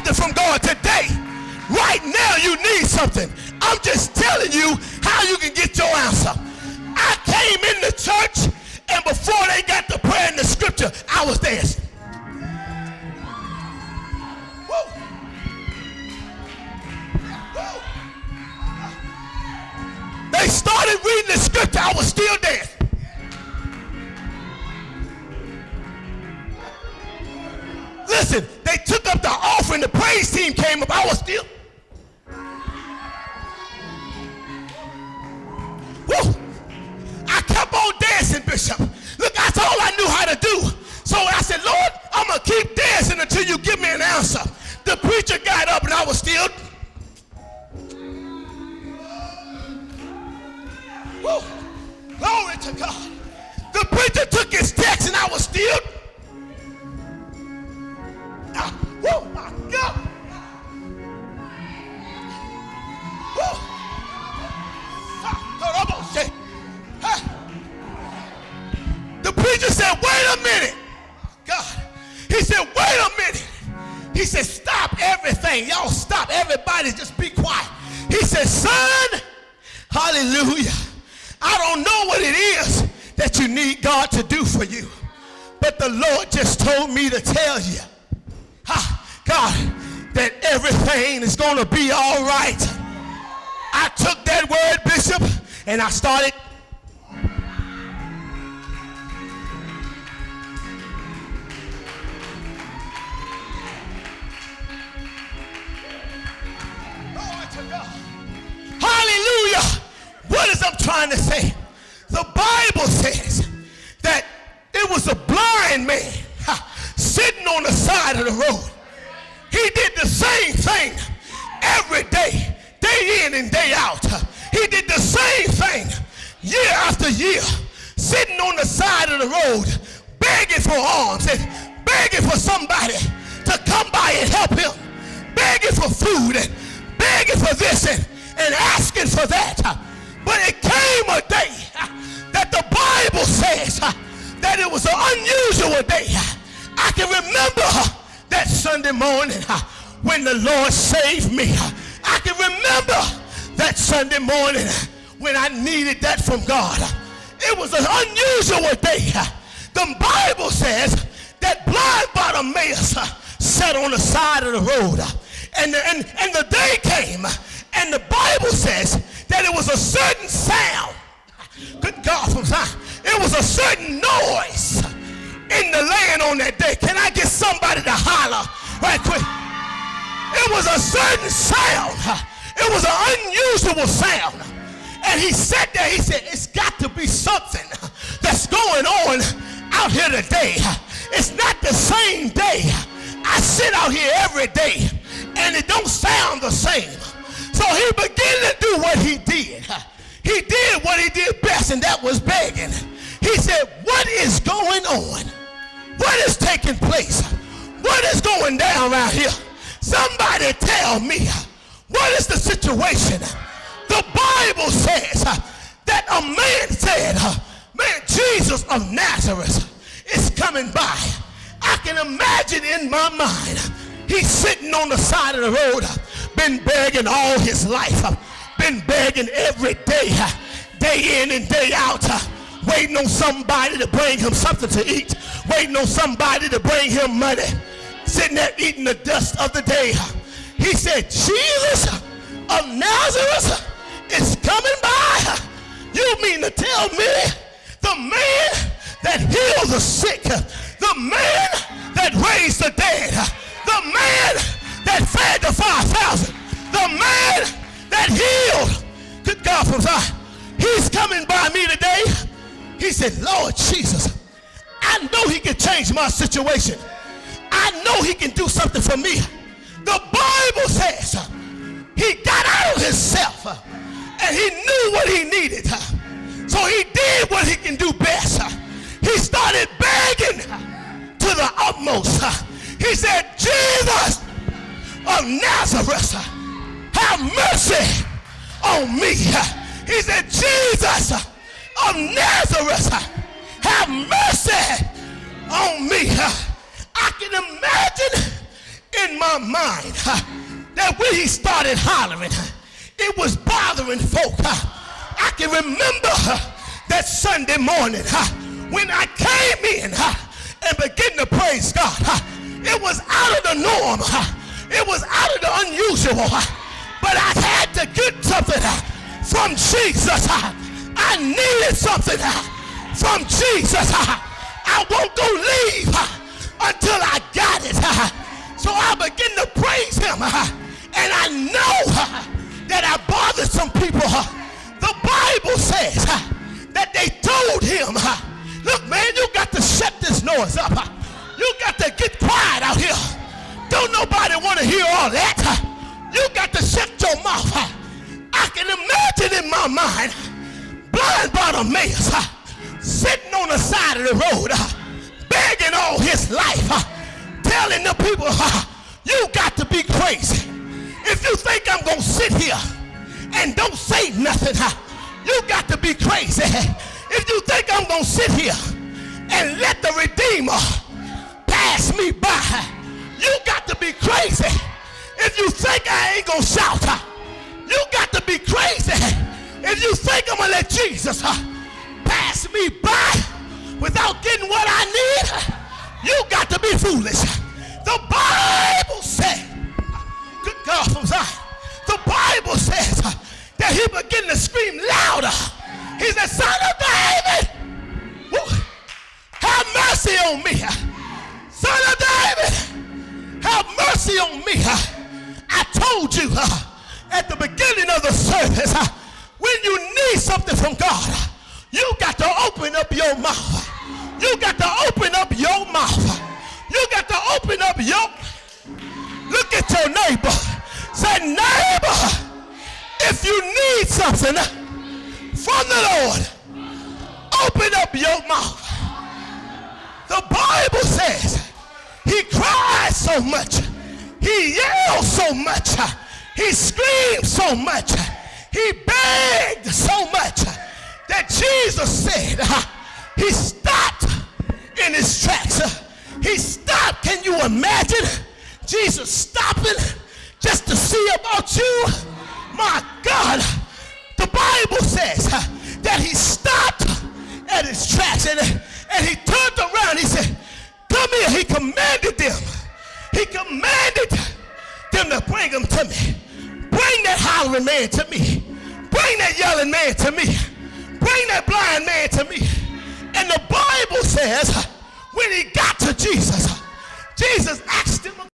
something from God today. Right now you need something. I'm just telling you how you can get your answer. I came in the church, and before they got the prayer in the scripture, I was dancing. Woo. Woo. They started reading the scripture, I was still dancing. Listen, they took up the offering, the praise team came up, I was still. Woo. I kept on dancing, Bishop. Look, that's all I knew how to do. So I said, Lord, I'm going to keep dancing until you give me an answer. The preacher got up and I was still. Woo. Glory to God. The preacher took his text and I was still. Woo, my God. Woo. The preacher said, wait a minute. God. He said, wait a minute. He said, stop everything. Y'all stop. Everybody just be quiet. He said, son, hallelujah. I don't know what it is that you need God to do for you. But the Lord just told me to tell you, God, that everything is going to be all right. I took that word, Bishop, and I started. Glory to God. Hallelujah. What is I'm trying to say? The Bible says that it was a blind man sitting on the side of the road. He did the same thing every day, day in and day out. He did the same thing year after year, sitting on the side of the road, begging for alms and begging for somebody to come by and help him, begging for food and begging for this and asking for that. But it came a day that the Bible says that it was an unusual day. I can remember that Sunday morning when the Lord saved me. I can remember that Sunday morning when I needed that from God. It was an unusual day. The Bible says that blind Bartimaeus sat on the side of the road. And the day came, and the Bible says that it was a certain sound. Good God from Zion. It was a certain noise in the land on that day. Can I get somebody to holler right quick? It was a certain sound. It was an unusual sound. And he sat there, he said, it's got to be something that's going on out here today. It's not the same day. I sit out here every day and it don't sound the same. So he began to do what he did. He did what he did best, and that was begging. He said, what is going on? What is taking place? What is going down around here? Somebody tell me, what is the situation? The Bible says that a man said, man, Jesus of Nazareth is coming by. I can imagine in my mind, he's sitting on the side of the road, been begging all his life, been begging every day, day in and day out, waiting on somebody to bring him something to eat, waiting on somebody to bring him money, sitting there eating the dust of the day. He said, Jesus of Nazareth is coming by. You mean to tell me the man that healed the sick, the man that raised the dead, the man that fed the 5,000, the man that healed, good God from Zion, he's coming by me today? He said, Lord Jesus, I know he can change my situation. I know he can do something for me. The Bible says he got out of himself and he knew what he needed. So he did what he can do best. He started begging to the utmost. He said, Jesus of Nazareth, have mercy on me. He said, Jesus of Nazareth, have mercy on me. I can imagine in my my mind that when he started hollering, it was bothering folk. I can remember that Sunday morning when I came in and began to praise God. It was out of the norm. It was out of the unusual. But I had to get something from Jesus. I needed something from Jesus. I won't go leave until I got it. So I begin to praise him. And I know that I bothered some people. The Bible says that they told him, look, man, you got to shut this noise up. You got to get quiet out here. Don't nobody want to hear all that. You got to shut your mouth. I can imagine in my mind blind Bartimaeus sitting on the side of the road begging all his life, telling the people, you got to be crazy. If you think I'm going to sit here and don't say nothing, you got to be crazy. If you think I'm going to sit here and let the Redeemer pass me by, you got to be crazy. If you think I ain't going to shout, you got to be crazy. If you think I'm going to let Jesus pass me by without getting what I need, you got to be foolish. The Bible said, good God from Zion, the Bible says that he began to scream louder. He said, son of David, have mercy on me. Son of David, have mercy on me. I told you at the beginning of the service, when you need something from God, you got to open up your mouth. You got to open up your mouth. You got to open up your... Look at your neighbor. Say, neighbor, if you need something from the Lord, open up your mouth. The Bible says he cried so much. He yelled so much. He screamed so much. He begged so much that Jesus said he stopped in his tracks. He stopped. Can you imagine Jesus stopping just to see about you? My God, the Bible says that he stopped at his tracks and he turned around. He said, come here. He commanded them. He commanded them to bring him to me. Bring that hollering man to me. Bring that yelling man to me. Bring that blind man to me. And the Bible says when he got to Jesus, Jesus asked him,